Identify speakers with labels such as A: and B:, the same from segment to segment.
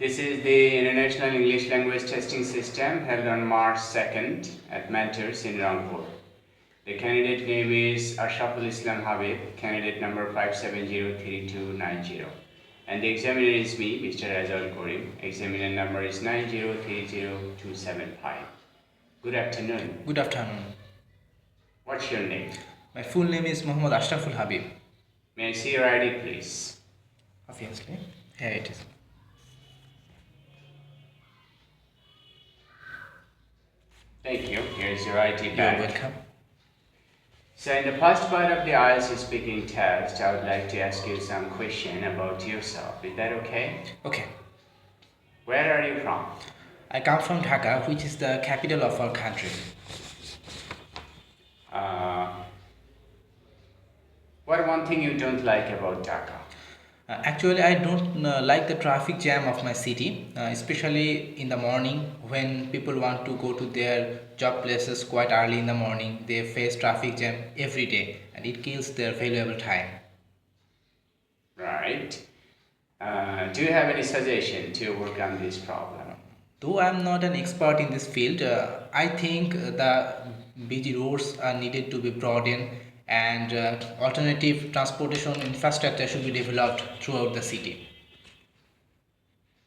A: This is the International English Language Testing System held on March 2nd at Mentors in Rangpur. The candidate name is 𝐻𝐿 𝐓𝐄𝐒𝐄𝐒, candidate number 5703290. And the examiner is me, Mr. Reza. Examiner number is 9030275. Good afternoon.
B: Good afternoon.
A: What's your name?
B: My full name is Mohammad Ashraful Habib.
A: May I see your ID, please?
B: Obviously. Here it is.
A: Thank you. Here's your ID
B: You're
A: badge.
B: welcome.
A: So in the first part of the IELTS speaking test, I would like to ask you some question about yourself. Is that okay?
B: Okay.
A: Where are you from?
B: I come from Dhaka, which is the capital of our country.
A: What one thing you don't like about Dhaka?
B: Actually, I don't like the traffic jam of my city, especially in the morning when people want to go to their job places quite early in the morning. They face traffic jam every day and it kills their valuable time.
A: Right. Do you have any suggestion to overcome this problem?
B: Though I am not an expert in this field, I think the busy roads are needed to be broadened and alternative transportation infrastructure should be developed throughout the city.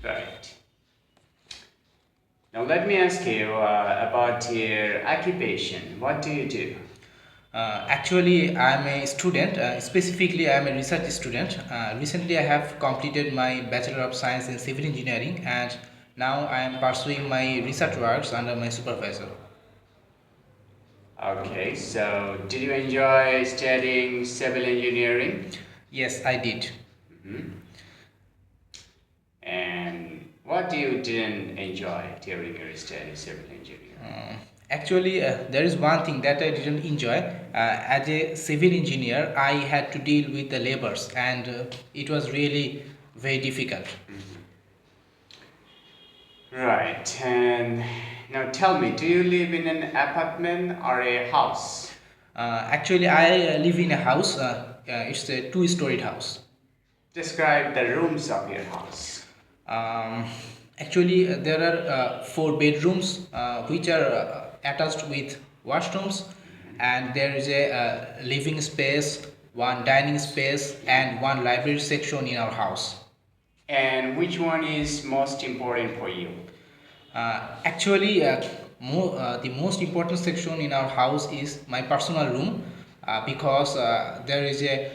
A: Right. Now let me ask you about your occupation. What do you do?
B: Actually, I am a student, specifically I am a research student. Recently I have completed my Bachelor of Science in Civil Engineering and now I am pursuing my research works under my supervisor.
A: Okay, so did you enjoy studying civil engineering?
B: Yes, I did.
A: And what you didn't enjoy during your study civil engineering?
B: Actually, there is one thing that I didn't enjoy. As a civil engineer, I had to deal with the labors and it was really very difficult.
A: Right, and now tell me, do you live in an apartment or a house?
B: Actually, I live in a house. It's a two-storied house.
A: Describe the rooms of your house.
B: Actually, there are 4 bedrooms which are attached with washrooms, and there is a living space, one dining space, and one library section in our house.
A: And which one is most important for you?
B: Actually, the most important section in our house is my personal room because there is a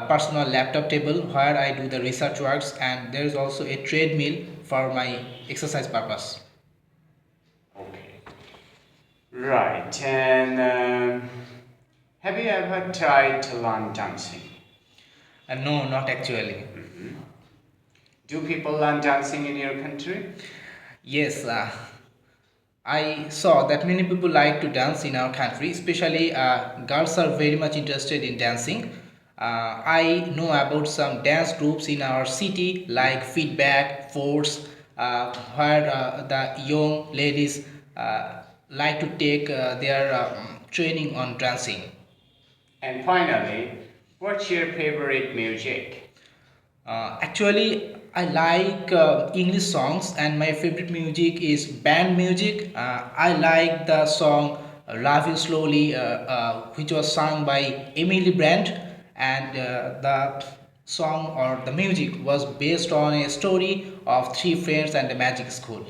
B: personal laptop table where I do the research works, and there is also a treadmill for my exercise purpose.
A: Okay. Right, and have you ever tried to learn dancing?
B: No, not actually.
A: Do people learn dancing in your country?
B: Yes, I saw that many people like to dance in our country, especially girls are very much interested in dancing. I know about some dance groups in our city like Feedback, Force, where the young ladies like to take their training on dancing.
A: And finally, what's your favorite music?
B: Actually, I like English songs, and my favorite music is band music. I like the song Love You Slowly, which was sung by Emily Brand, and the song or the music was based on a story of 3 friends and a magic school.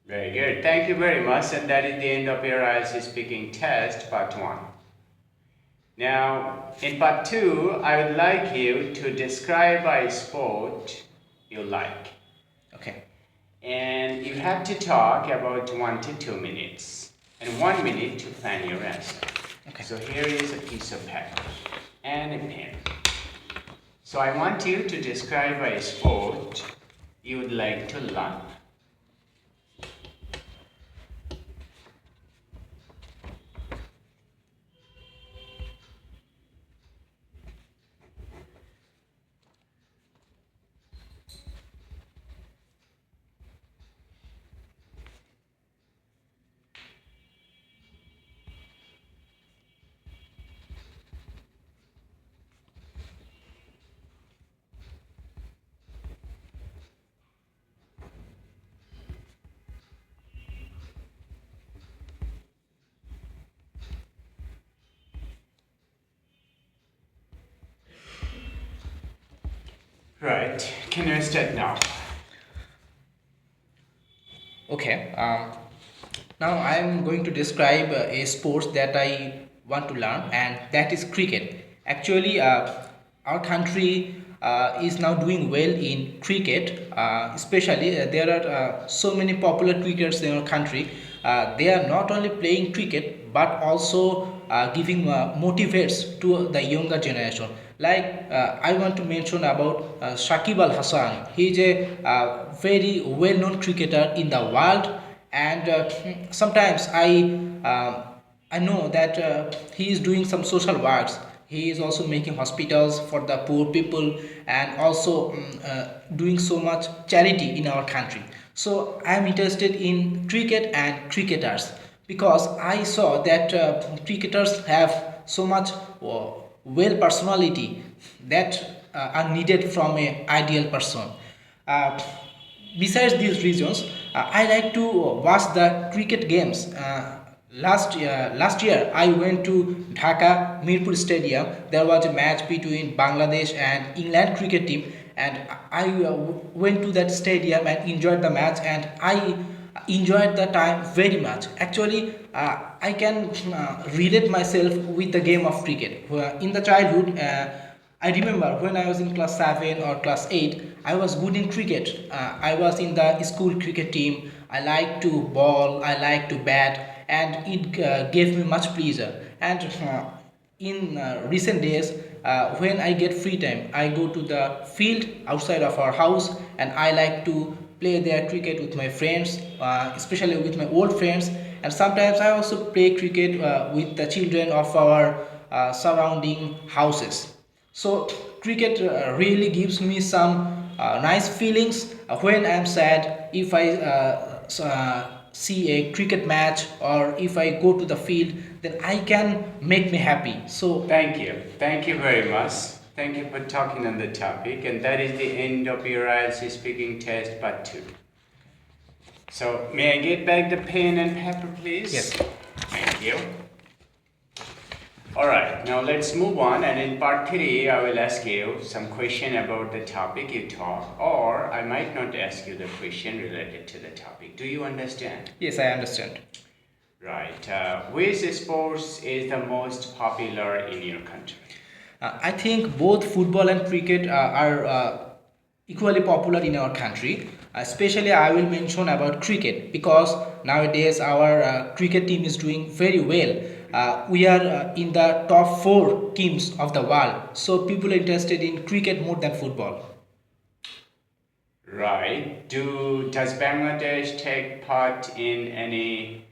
A: Very good. Thank you very much. And that is the end of your IELTS speaking test, part 1. Now, in part 2, I would like you to describe a sport you like.
B: Okay.
A: And you have to talk about 1 to 2 minutes. And 1 minute to plan your answer.
B: Okay.
A: So here is a piece of paper and a pen. So I want you to describe a sport you would like to learn. Right. Can you start now?
B: Okay. Now I am going to describe a sports that I want to learn, and that is cricket. Actually, our country is now doing well in cricket. Especially, there are so many popular cricketers in our country. They are not only playing cricket but also giving motivates to the younger generation. Like I want to mention about Shakib Al Hasan. He is a very well-known cricketer in the world, and sometimes I know that he is doing some social works. He is also making hospitals for the poor people, and also doing so much charity in our country. So I am interested in cricket and cricketers because I saw that cricketers have so much well personality that are needed from a ideal person. Uh, Besides these reasons, I like to watch the cricket games. Last year, I went to Dhaka Mirpur Stadium. There was a match between Bangladesh and England cricket team, and I went to that stadium and enjoyed the match. And I enjoyed the time very much. Actually, I can relate myself with the game of cricket. In the childhood, I remember when I was in class 7 or class 8, I was good in cricket. I was in the school cricket team. I like to bowl, I like to bat, and it gave me much pleasure. And in recent days, when I get free time, I go to the field outside of our house, and I like to play there cricket with my friends, especially with my old friends. And sometimes I also play cricket with the children of our surrounding houses. So cricket really gives me some nice feelings when I'm sad. If I see a cricket match, or if I go to the field, then I can make me happy. So
A: Thank you. Thank you very much. Thank you for talking on the topic. And that is the end of your IELTS speaking test part 2. So may I get back the pen and paper, please?
B: yes.
A: Thank you. Alright, now let's move on, and in part 3 I will ask you some question about the topic you taught, or I might not ask you the question related to the topic. Do you understand?
B: Yes, I understand.
A: Right. Which sports is the most popular in your country?
B: I think both football and cricket are equally popular in our country. Especially, I will mention about cricket because nowadays our cricket team is doing very well. We are in the top 4 teams of the world, so people are interested in cricket more than football.
A: Right. Does Bangladesh take part in any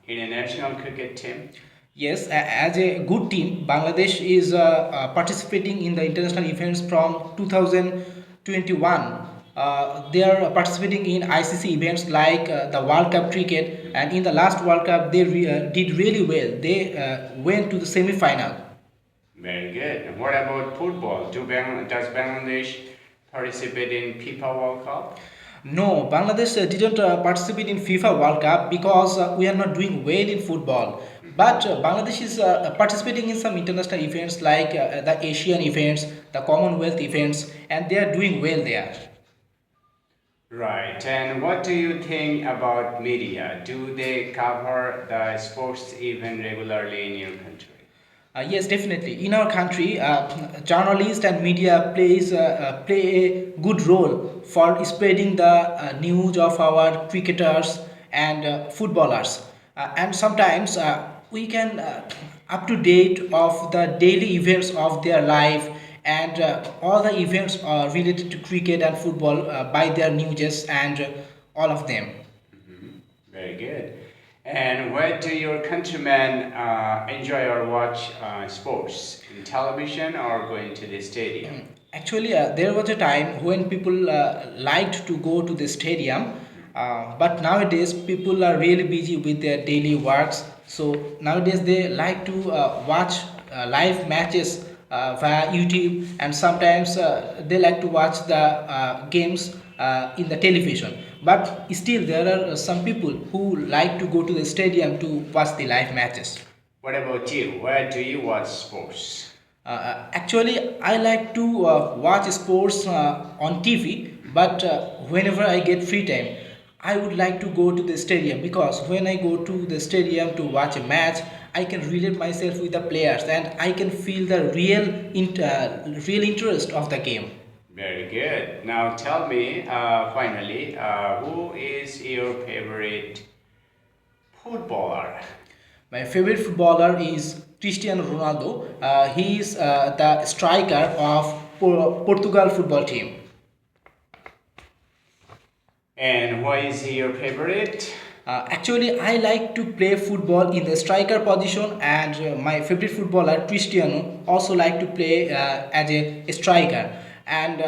A: international cricket team?
B: Yes, as a good team, Bangladesh is participating in the international events from 2021. They are participating in ICC events like the World Cup cricket, and in the last World Cup, they did really well. They went to the semi-final.
A: Very good. And what about football? Does Bangladesh participate in FIFA World Cup?
B: No, Bangladesh didn't participate in FIFA World Cup because we are not doing well in football. But Bangladesh is participating in some international events like the Asian events, the Commonwealth events, and they are doing well there.
A: Right. And what do you think about media? Do they cover the sports event regularly in your country?
B: Yes, definitely. In our country, journalists and media play a good role for spreading the news of our cricketers and footballers. And sometimes we can up to date of the daily events of their life, and all the events are related to cricket and football by their newses and all of them.
A: Very good. And where do your countrymen enjoy or watch sports? In television or going to the stadium?
B: Actually, there was a time when people liked to go to the stadium, but nowadays people are really busy with their daily works. So nowadays they like to watch live matches via YouTube, and sometimes they like to watch the games in the television. But still, there are some people who like to go to the stadium to watch the live matches.
A: What about you? Where do you watch sports?
B: Actually, I like to watch sports on TV, but whenever I get free time, I would like to go to the stadium because when I go to the stadium to watch a match, I can relate myself with the players and I can feel the real interest of the game.
A: Very good. Now tell me, finally, who is your favorite footballer?
B: My favorite footballer is Cristiano Ronaldo. He is the striker of Portugal football team.
A: And why is he your favorite?
B: Actually, I like to play football in the striker position, and my favorite footballer Cristiano also like to play as a striker. And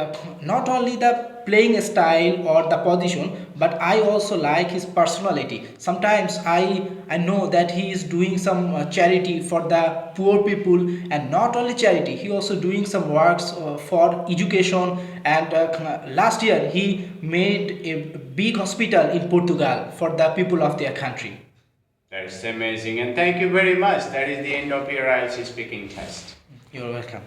B: not only the playing style or the position, but I also like his personality. Sometimes I know that he is doing some charity for the poor people, and not only charity, he also doing some works for education. And last year he made a big hospital in Portugal for the people of their country.
A: That's amazing. And thank you very much. That is the end of your IELTS speaking test.
B: You're welcome.